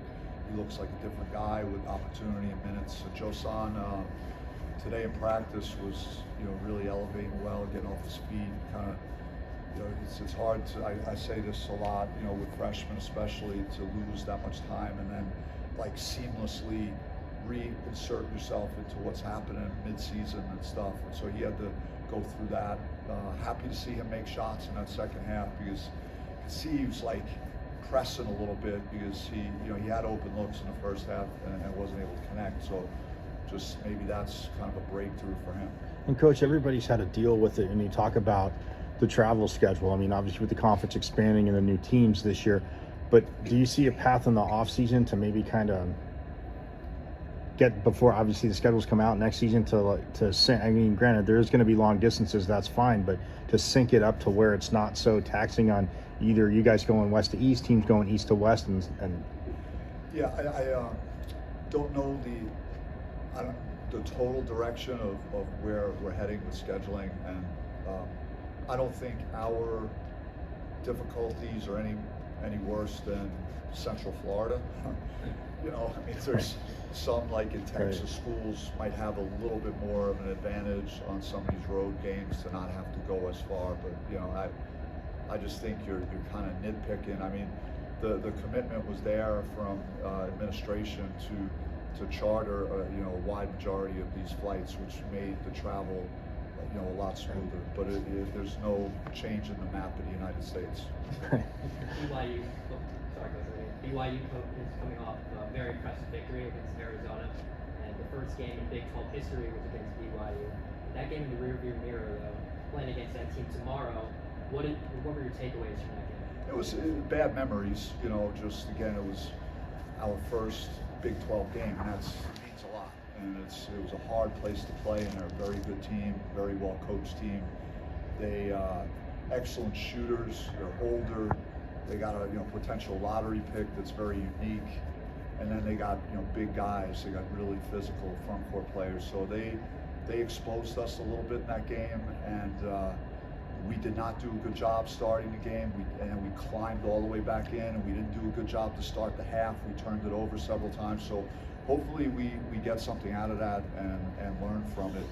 he looks like a different guy with opportunity and minutes. Josan today in practice was really elevating well, getting off his feet. Kind of it's hard to, I say this a lot, with freshmen especially, to lose that much time and then seamlessly reinsert yourself into what's happening mid-season and stuff. And so he had to go through that. Happy to see him make shots in that second half, because you can see he was pressing a little bit, because he had open looks in the first half and wasn't able to connect. So just maybe that's kind of a breakthrough for him. And Coach, everybody's had to deal with it, and you talk about the travel schedule. I mean, obviously with the conference expanding and the new teams this year, but do you see a path in the off season to maybe kind of get, before obviously the schedules come out next season, I mean, granted there's going to be long distances, that's fine, but to sync it up to where it's not so taxing on either you guys going west to east, teams going east to west, and yeah, I don't know the total direction of where we're heading with scheduling, and I don't think our difficulties are any worse than Central Florida. I mean, there's some in Texas, schools might have a little bit more of an advantage on some of these road games to not have to go as far, but I just think you're kind of nitpicking. I mean, the commitment was there from administration to charter a wide majority of these flights, which made the travel a lot smoother. But there's no change in the map of the United States. BYU is coming off a very impressive victory against Arizona, and the first game in Big 12 history was against BYU. That game in the rearview mirror, though, playing against that team tomorrow, what were your takeaways from that game? It was bad memories, just again, it was our first Big 12 game, and that means a lot. And it was a hard place to play, and they're a very good team, very well coached team. They excellent shooters, they're older. They got a potential lottery pick that's very unique, and then they got big guys. They got really physical front court players. So they exposed us a little bit in that game, and we did not do a good job starting the game. We climbed all the way back in, and we didn't do a good job to start the half. We turned it over several times. So hopefully we get something out of that and learn from it.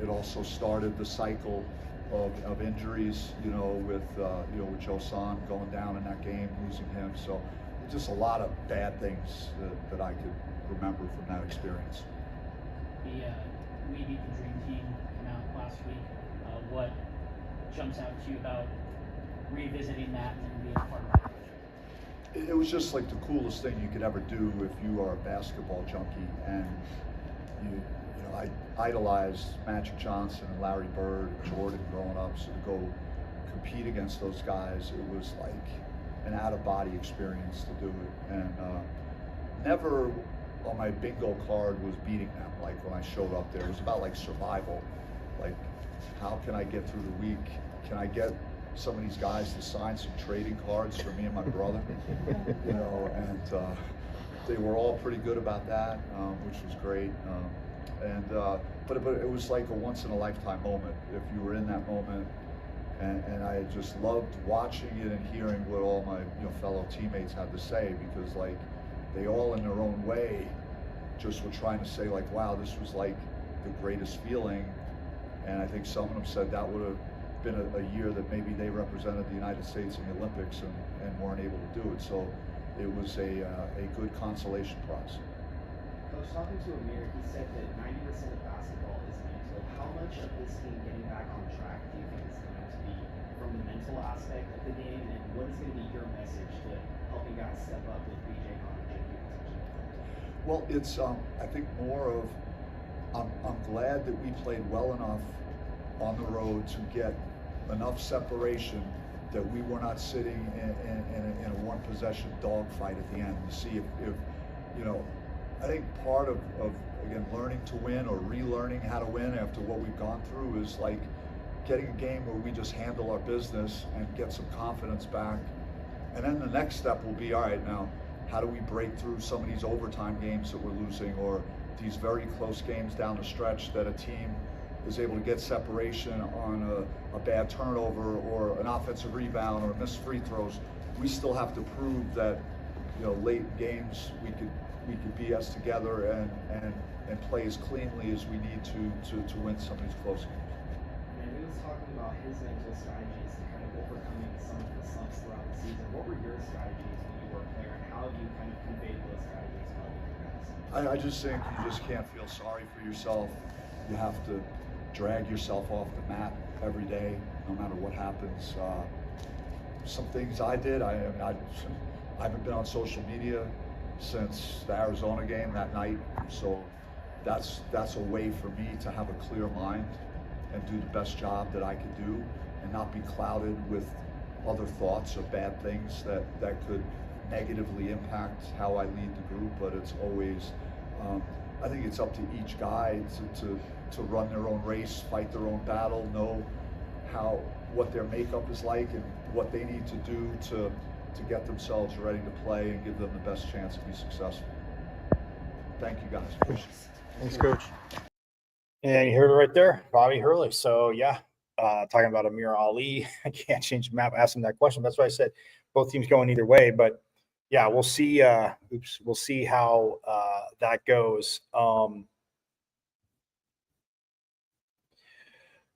It also started the cycle of injuries, with Josan going down in that game, losing him. So just a lot of bad things that I could remember from that experience. We Beat the Dream Team came out last week. What jumps out to you about revisiting that and being part of that? It was just the coolest thing you could ever do if you are a basketball junkie, and I idolized Magic Johnson and Larry Bird and Jordan growing up, so to go compete against those guys, it was an out-of-body experience to do it. And never on my bingo card was beating them, when I showed up there. It was about survival. How can I get through the week? Can I get some of these guys to sign some trading cards for me and my brother, you know, and they were all pretty good about that, which was great. But it was like a once in a lifetime moment. If you were in that moment, and I just loved watching it and hearing what all my fellow teammates had to say, because like they all in their own way just were trying to say like, wow, this was like the greatest feeling. And I think some of them said that would have been a year that maybe they represented the United States in the Olympics and weren't able to do it. So it was a good consolation prize. Coach, talking to Amir, he said that 90% of basketball is mental. How much of this team getting back on track do you think is going to be from the mental aspect of the game, and what is going to be your message to helping guys step up with BJ Connor, JQ, essentially? Well, it's I think more of I'm glad that we played well enough on the road to get enough separation that we were not sitting in a one possession dogfight at the end to see if you know. I think part of again learning to win or relearning how to win after what we've gone through is like getting a game where we just handle our business and get some confidence back. And then the next step will be, all right, now how do we break through some of these overtime games that we're losing, or these very close games down the stretch that a team is able to get separation on a bad turnover or an offensive rebound or missed free throws. We still have to prove that, you know, late games we could BS together and play as cleanly as we need to win some of these close games. And he was talking about his mental strategies to kind of overcoming some of the slumps throughout the season. What were your strategies when you were a player, and how have you kind of conveyed those strategies to other guys? I just think you just can't feel sorry for yourself. You have to drag yourself off the mat every day, no matter what happens. Some things I did, I haven't been on social media since the Arizona game that night, so that's a way for me to have a clear mind and do the best job that I could do and not be clouded with other thoughts or bad things that could negatively impact how I lead the group. But it's always, I think it's up to each guy to run their own race, fight their own battle, know what their makeup is like and what they need to do to get themselves ready to play and give them the best chance to be successful. Thank you, guys. Thanks, Coach. And you heard it right there, Bobby Hurley. So, yeah, talking about Amir Ali. I can't change the map. Ask him that question. That's why I said both teams going either way. But, yeah, we'll see. We'll see how that goes.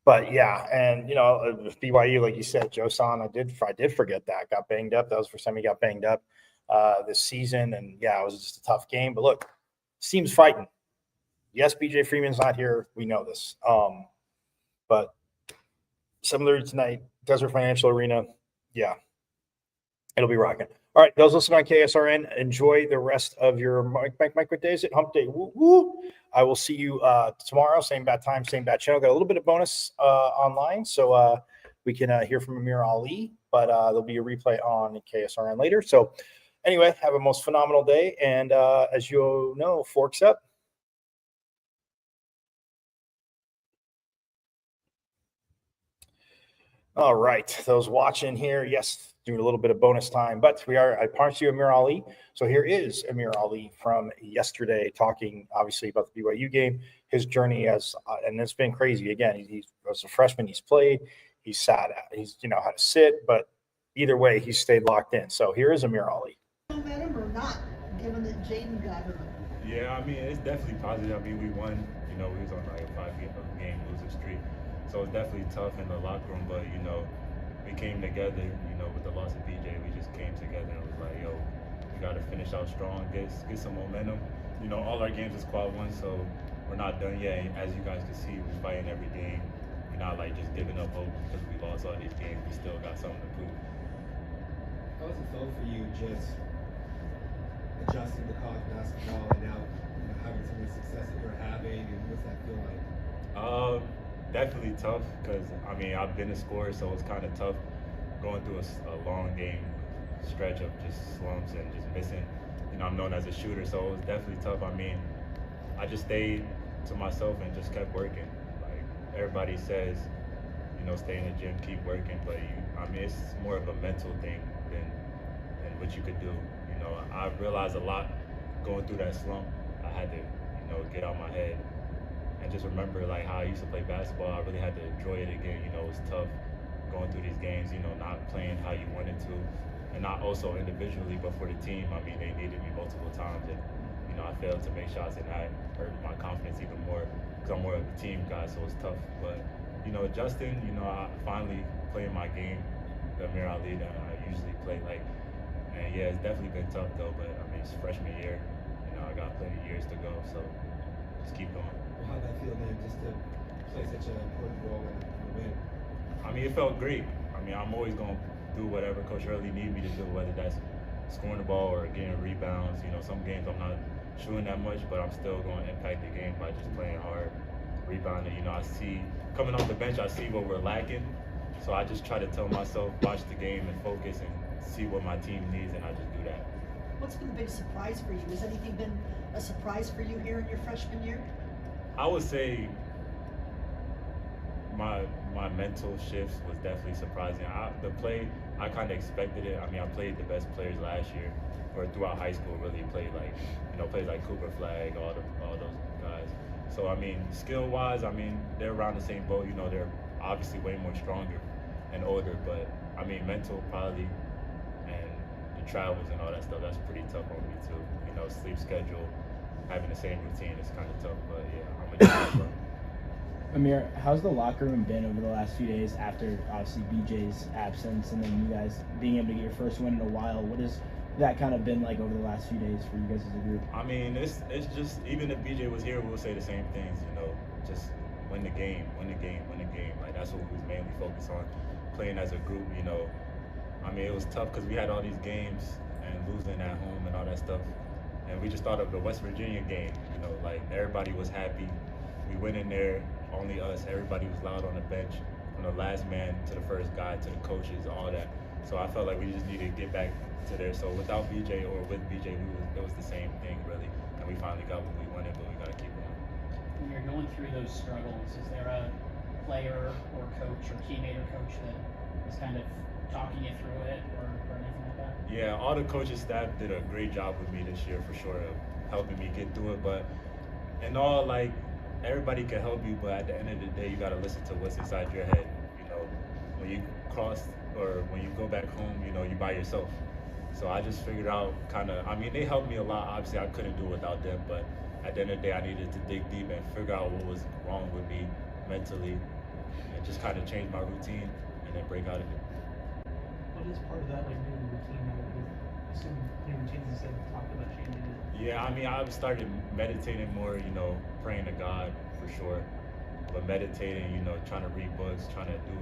But yeah, and you know, with BYU, like you said, Josan, I did forget that. Got banged up. That was the first time he got banged up this season. And yeah, it was just a tough game. But look, this team's fighting. Yes, BJ Freeman's not here. We know this. But similar tonight, Desert Financial Arena, yeah, it'll be rocking. All right, those listening on KSRN, enjoy the rest of your micro days at Hump Day. Woo, woo. I will see you tomorrow, same bad time, same bad channel. Got a little bit of bonus online, so we can hear from Amir Ali, but there'll be a replay on KSRN later. So anyway, have a most phenomenal day, and as you know, forks up. All right, those watching here, yes, doing a little bit of bonus time, but I promised you Amir Ali. So here is Amir Ali from yesterday talking obviously about the BYU game, his journey and it's been crazy. Again, he's as a freshman, he's played, he's sat out, he's how to sit, but either way, he's stayed locked in. So here is Amir Ali. Met him or not, given that Jaden got hurt? Yeah, I mean, it's definitely positive. I mean, we won, we was on like a 5-game losing streak. So it's definitely tough in the locker room, but we came together, with the loss of BJ, we just came together and was like, yo, we got to finish out strong, get some momentum. All our games is quad one, so we're not done yet. And as you guys can see, we're fighting every game. We're not like just giving up hope because we lost all these games. We still got something to prove. How does it feel for you just adjusting to college basketball and now having some of the success that you're having, and what's that feel like? Definitely tough because, I've been a scorer, so it's kind of tough going through a long game stretch of just slumps and just missing. I'm known as a shooter, so it was definitely tough. I just stayed to myself and just kept working. Like everybody says, stay in the gym, keep working, but I mean, it's more of a mental thing than what you could do. You know, I realized a lot going through that slump. I had to, you know, get out my head and just remember like how I used to play basketball. I really had to enjoy it again. You know, it was tough going through these games, you know, not playing how you wanted to, and not also individually, but for the team. I mean, they needed me multiple times, and you know, I failed to make shots, and that hurt my confidence even more because I'm more of a team guy, so it's tough. But you know, adjusting, you know, I finally playing my game, the Amir Ali that I usually play like. And yeah, it's definitely been tough though, but I mean, it's freshman year, you know, I got plenty of years to go, so just keep going. Well, how'd that feel then, just to play such an important role in the win? I mean, it felt great. I mean, I'm always going to do whatever Coach Hurley needs me to do, whether that's scoring the ball or getting rebounds. You know, some games I'm not shooting that much, but I'm still going to impact the game by just playing hard, rebounding. You know, I see, coming off the bench, I see what we're lacking. So I just try to tell myself, watch the game and focus and see what my team needs, and I just do that. What's been the big surprise for you? Has anything been a surprise for you here in your freshman year? I would say my mental shifts was definitely surprising. The play, I kind of expected it. I mean, I played the best players last year, or throughout high school, really played like, you know, played like Cooper Flag, all those guys. So I mean, skill-wise, I mean, they're around the same boat. You know, they're obviously way more stronger and older, but I mean, mental probably, and the travels and all that stuff, that's pretty tough on me too. You know, sleep schedule, having the same routine is kind of tough, but yeah, I'm a Amir, how's the locker room been over the last few days after obviously BJ's absence and then you guys being able to get your first win in a while? What has that kind of been like over the last few days for you guys as a group? I mean, it's just, even if BJ was here, we'll say the same things, you know, just win the game, win the game, win the game. Like, that's what we was mainly focused on, playing as a group, you know. I mean, it was tough because we had all these games and losing at home and all that stuff. And we just thought of the West Virginia game, you know, like everybody was happy. We went in there, only us, everybody was loud on the bench, from the last man to the first guy to the coaches, all that. So I felt like we just needed to get back to there. So without BJ or with BJ, it was the same thing really. And we finally got what we wanted, but we got to keep going. When you're going through those struggles, is there a player or coach or teammate or coach that is kind of talking you through it or anything like that? Yeah, all the coaching staff did a great job with me this year for sure, of helping me get through it. But in all, like, everybody can help you, but at the end of the day, you got to listen to what's inside your head. You know, when you cross or when you go back home, you know, you're by yourself. So I just figured out kind of, I mean, they helped me a lot. Obviously, I couldn't do it without them, but at the end of the day, I needed to dig deep and figure out what was wrong with me mentally and just kind of change my routine and then break out of it. What is part of that, like, new routine now? Assume new routines instead of talking about changing it? Yeah, I mean, I've started meditating more, you know, praying to God for sure. But meditating, you know, trying to read books, trying to do,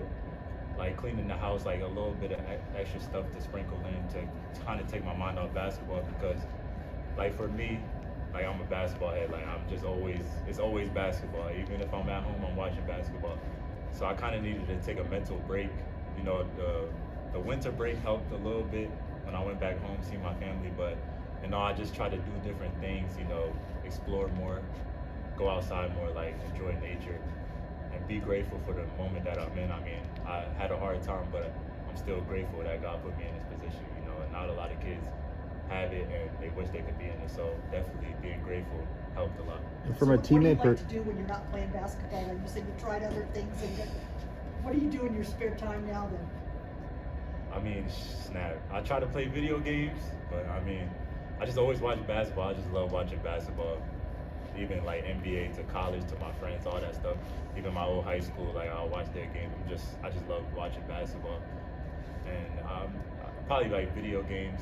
like, cleaning the house, like a little bit of extra stuff to sprinkle in to kind of take my mind off basketball because, like, for me, like, I'm a basketball head. Like, I'm just always, it's always basketball. Even if I'm at home, I'm watching basketball. So I kind of needed to take a mental break. You know, the winter break helped a little bit when I went back home, see my family, but you know, I just try to do different things, you know, explore more, go outside more, like enjoy nature, and be grateful for the moment that I'm in. I mean, I had a hard time, but I'm still grateful that God put me in this position, you know, and not a lot of kids have it and they wish they could be in it, so definitely being grateful helped a lot. And from a teammate, what do you like to do when you're not playing basketball? And you said you tried other things, and what do you do in your spare time now then? I mean, snap. I try to play video games, but I mean, I just always watch basketball. I just love watching basketball. Even like NBA to college to my friends, all that stuff. Even my old high school, like I'll watch their games. I just love watching basketball. And probably like video games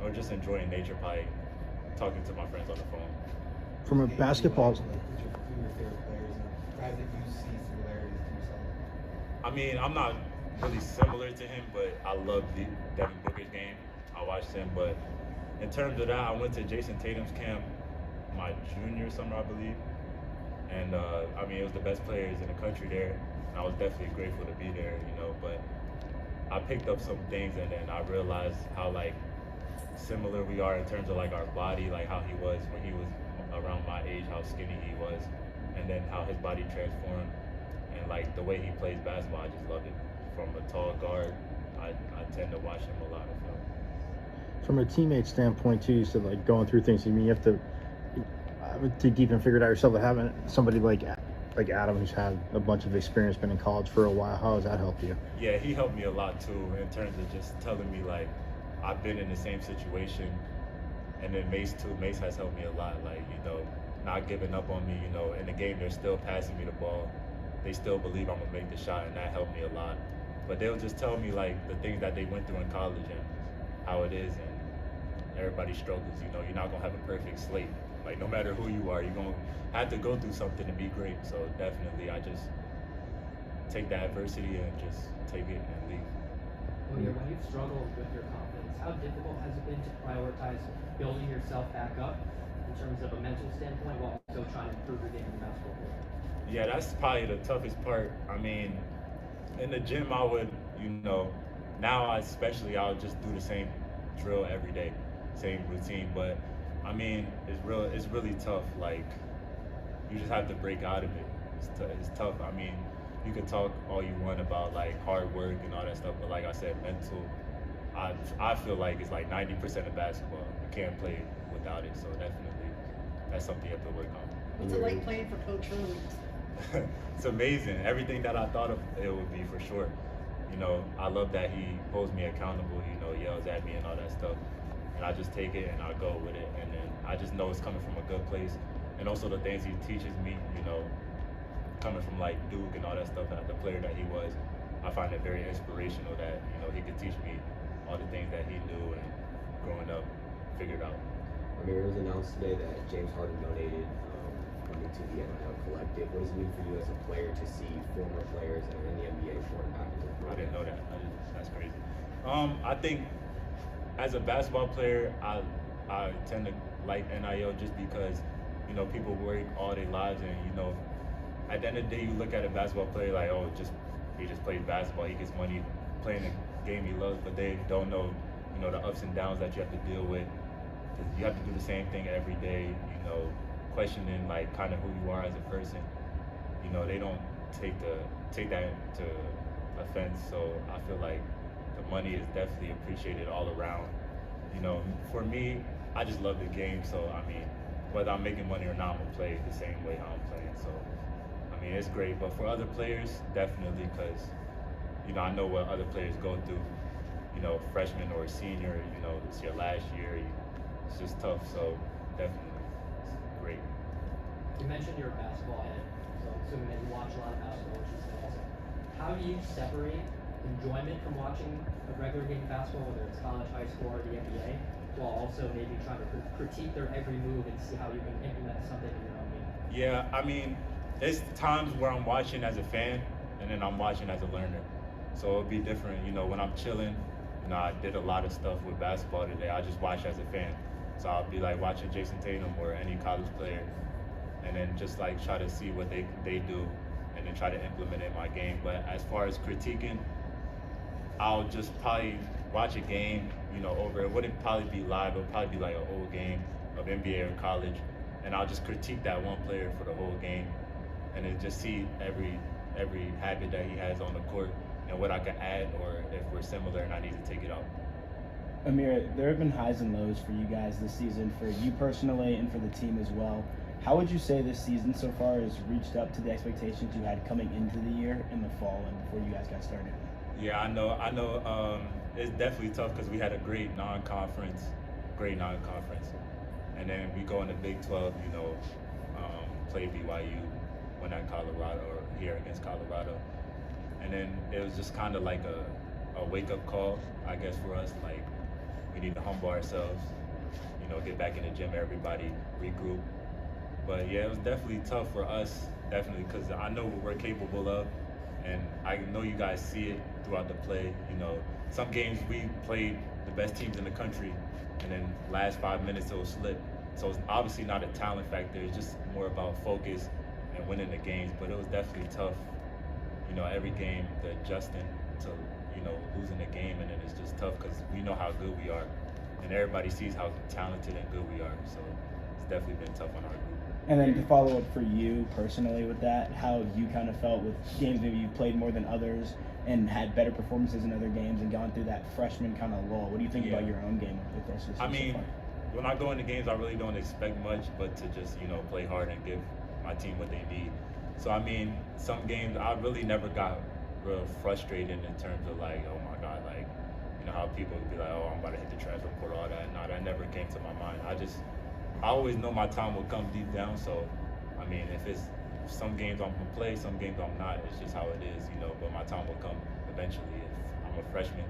or just enjoying nature, probably talking to my friends on the phone. From a basketball. Who are your favorite players and guys that you see similarities to yourself? I mean, I'm not really similar to him, but I love Devin Booker's game. I watched him, but in terms of that, I went to Jason Tatum's camp my junior summer, I believe. And I mean, it was the best players in the country there. And I was definitely grateful to be there, you know, but I picked up some things and then I realized how like similar we are in terms of like our body, like how he was when he was around my age, how skinny he was, and then how his body transformed and like the way he plays basketball, I just loved it. from a tall guard, I tend to watch him a lot of film. From a teammate standpoint too, you said like going through things. I mean, you have to dig deep and figure it out yourself. But having somebody like Adam, who's had a bunch of experience, been in college for a while, how has that helped you? Yeah, he helped me a lot too in terms of just telling me like I've been in the same situation, and then Mace too. Mace has helped me a lot, like, you know, not giving up on me. You know, in the game they're still passing me the ball. They still believe I'm gonna make the shot, and that helped me a lot. But they'll just tell me like the things that they went through in college and how it is, and everybody struggles. You know, you're not gonna have a perfect slate. Like, no matter who you are, you're gonna have to go through something to be great. So definitely, I just take the adversity and just take it and leave. When you've struggled with your confidence, how difficult has it been to prioritize building yourself back up in terms of a mental standpoint while also trying to improve your game in basketball? Yeah, that's probably the toughest part. I mean, in the gym, I would, you know, now especially, I'll just do the same drill every day, same routine. But I mean, it's really tough. Like, you just have to break out of it. It's tough. I mean, you can talk all you want about like hard work and all that stuff, but like I said, mental, I feel like it's like 90% of basketball. You can't play without it. So definitely, that's something you have to work on. What's it like playing for Coach Hurley? It's amazing. Everything that I thought of it would be, for sure. You know, I love that he holds me accountable, you know, yells at me and all that stuff. And I just take it and I go with it. And then I just know it's coming from a good place. And also the things he teaches me, you know, coming from like Duke and all that stuff, the player that he was, I find it very inspirational that, you know, he could teach me all the things that he knew and growing up figured out. I mean, it was announced today that James Harden donated money to the NIL collective. What does it mean for you as a player to see former players that are in the NBA pouring back into the program? I didn't know that. That's crazy. I think as a basketball player, I tend to like NIL just because, you know, people work all their lives, and, you know, at the end of the day, you look at a basketball player like, oh, he just plays basketball, he gets money playing the game he loves, but they don't know, you know, the ups and downs that you have to deal with. You have to do the same thing every day, you know, questioning like kind of who you are as a person. You know, they don't take that to offense. So I feel like the money is definitely appreciated all around. You know, for me, I just love the game. So I mean, whether I'm making money or not, I'm gonna play the same way how I'm playing. So I mean, it's great. But for other players, definitely, because, you know, I know what other players go through. You know, freshman or senior, you know, it's your last year. It's just tough. So definitely, it's great. You mentioned you're a basketball head, so I'm assuming that you watch a lot of basketball, which is awesome. How do you separate enjoyment from watching a regular game of basketball, whether it's college, high school, or the NBA, while also maybe trying to critique their every move and see how you can implement something in your own game? Yeah, I mean, there's times where I'm watching as a fan, and then I'm watching as a learner. So it'll be different. You know, when I'm chilling, you know, I did a lot of stuff with basketball today. I just watch as a fan. So I'll be like watching Jason Tatum or any college player, and then just like try to see what they do, and then try to implement it in my game. But as far as critiquing, I'll just probably watch a game, you know, over. It wouldn't probably be live. It would probably be like an old game of NBA or college, and I'll just critique that one player for the whole game, and then just see every habit that he has on the court and what I can add, or if we're similar and I need to take it out. Amir, there have been highs and lows for you guys this season, for you personally and for the team as well. How would you say this season so far has reached up to the expectations you had coming into the year in the fall and before you guys got started? Yeah, I know. It's definitely tough because we had a great non-conference, and then we go in the Big 12. You know, play BYU, win at Colorado, or here against Colorado, and then it was just kind of like a wake-up call, I guess, for us. Like, we need to humble ourselves, you know, get back in the gym, everybody regroup. But yeah, it was definitely tough for us, definitely, because I know what we're capable of, and I know you guys see it throughout the play. You know, some games we played the best teams in the country, and then last 5 minutes it will slip. So it's obviously not a talent factor. It's just more about focus and winning the games. But it was definitely tough, you know, every game, the adjusting to, you know, losing the game, and then it's just tough because we know how good we are, and everybody sees how talented and good we are. So it's definitely been tough on our group. And then to follow up for you personally with that, how you kind of felt with games maybe you played more than others, and had better performances in other games and gone through that freshman kind of lull. What do you think about your own game over the course of the season? I mean, when I go into games, I really don't expect much, but to just, play hard and give my team what they need. So, I mean, some games I really never got real frustrated in terms of like, oh my God, like, how people would be like, oh, I'm about to hit the transfer portal, all that. No, that never came to my mind. I always know my time will come deep down. So, I mean, if it's some games I'm gonna play, some games I'm not. It's just how it is, but my time will come eventually. If I'm a freshman,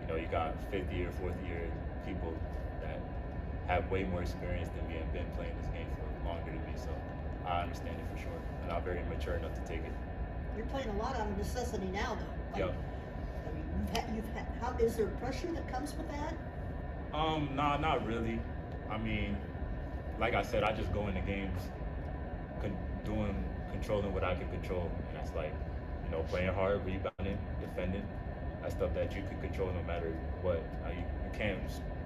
you got fifth year, fourth year people that have way more experience than me and been playing this game for longer than me. So I understand it for sure. And I'm very mature enough to take it. You're playing a lot out of necessity now, though. Yep. How is there pressure that comes with that? Nah, not really. I mean, like I said, I just go into games controlling what I can control, and that's like, playing hard, rebounding, defending. That's stuff that you can control no matter what. You can't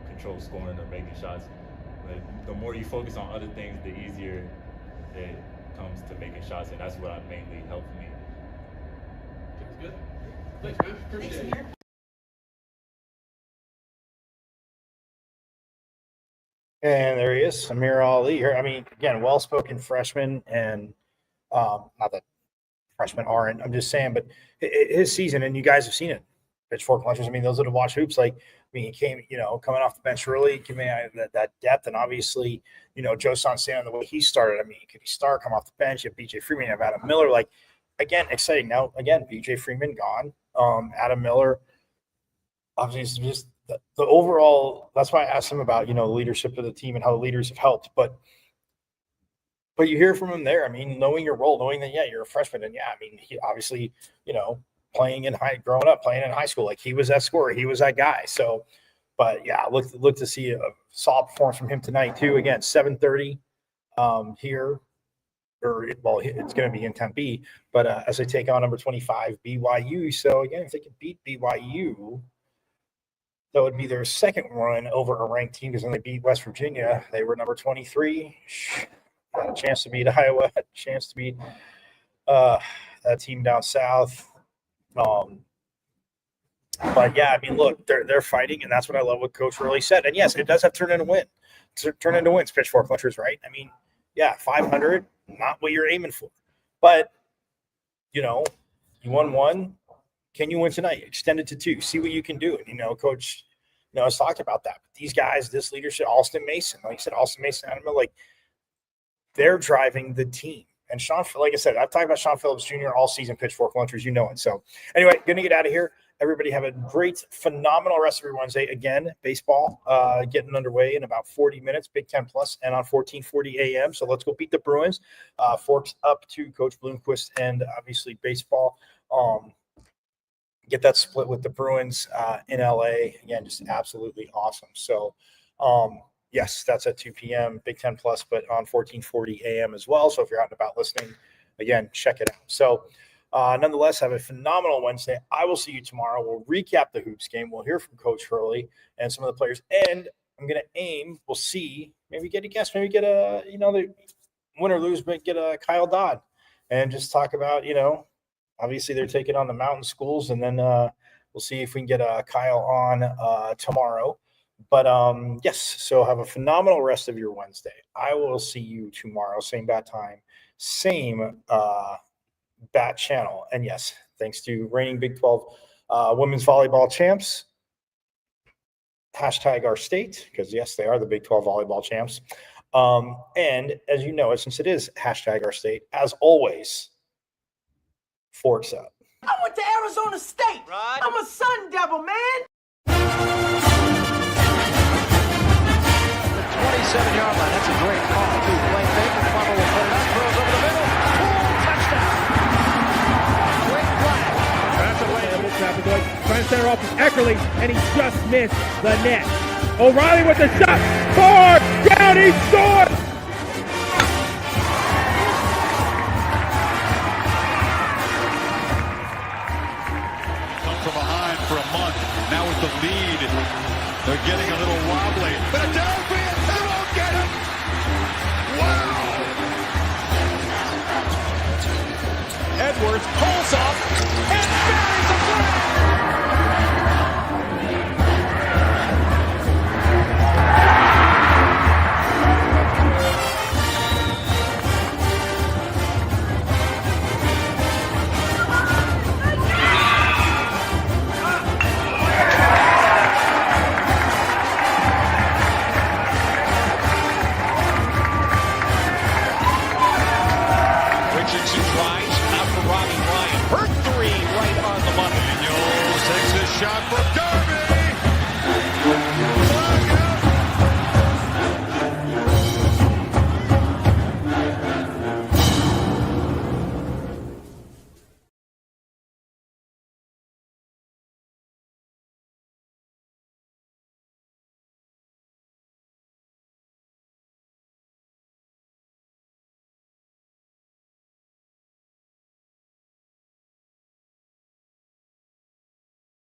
control scoring or making shots, but the more you focus on other things, the easier it comes to making shots, and that's what mainly helps me. Sounds good. Thanks, man. Appreciate it. And there he is, Amir Ali here. I mean, again, well-spoken freshman, and not that freshmen aren't. I'm just saying, but his season, and you guys have seen it, pitchfork lunches. I mean, those that have watched hoops, like, I mean, he came, coming off the bench early, giving that depth, and obviously, Joe Santana, the way he started. I mean, could he start, come off the bench? You have BJ Freeman, you have Adam Miller. Like, again, exciting. Now, again, BJ Freeman gone. Adam Miller, obviously, just the overall. That's why I asked him about, the leadership of the team and how the leaders have helped. But you hear from him there. I mean, knowing your role, knowing that, you're a freshman, and I mean, he obviously, growing up, playing in high school, like he was that scorer, he was that guy. So, but yeah, look to see a solid performance from him tonight too. Again, 7:30 here, it's going to be in Tempe, but as they take on number 25 BYU. So again, if they can beat BYU, that would be their second run over a ranked team, because when they beat West Virginia, they were number 23. Had a chance to beat Iowa, had a chance to beat that team down south. But yeah, I mean, look, they're fighting, and that's what I love what Coach really said. And yes, it does have to turn into wins, pitchfork lunchers, right? I mean, yeah, 500, not what you're aiming for, but you won one. Can you win tonight? Extend it to 2. See what you can do. And Coach, has talked about that. But these guys, this leadership, Alston Mason, like you said, Alston Mason, Adam Miller, like they're driving the team. And Sean, like I said, I've talked about Sean Phillips Jr. all season, pitchfork lunchers, it. So anyway, going to get out of here. Everybody have a great, phenomenal rest of your Wednesday. Again, baseball getting underway in about 40 minutes, Big Ten Plus, and on 1440 a.m. So let's go beat the Bruins. Forks up to Coach Bloomquist and obviously baseball. Get that split with the Bruins in LA. Again, just absolutely awesome. So, yes, that's at 2 p.m., Big Ten Plus, but on 1440 a.m. as well. So if you're out and about listening, again, check it out. So nonetheless, have a phenomenal Wednesday. I will see you tomorrow. We'll recap the Hoops game. We'll hear from Coach Hurley and some of the players. And I'm going to aim, we'll see, maybe get a guest, maybe get a, the win or lose, but get a Kyle Dodd and just talk about, obviously they're taking on the mountain schools, and then we'll see if we can get a Kyle on tomorrow. But yes, so have a phenomenal rest of your Wednesday. I will see you tomorrow, same bat time, same bat channel. And yes, thanks to reigning Big 12 women's volleyball champs. Hashtag our state, because yes, they are the Big 12 volleyball champs. And as you know, since it is hashtag our state, as always, forks up. I went to Arizona State. Right. I'm a Sun Devil, man. 27-yard line. That's a great call. Blaine Baker, Plummer will put it up, throws over the middle. Touchdown. Great play. That's away. Trying to center off with Eckerly, and he just missed the net. O'Reilly with the shot. Far down, he scored. Come from behind for a month. Now with the lead, they're getting a little wobbly. Philadelphia, they won't get him. Wow. Edwards pulls off.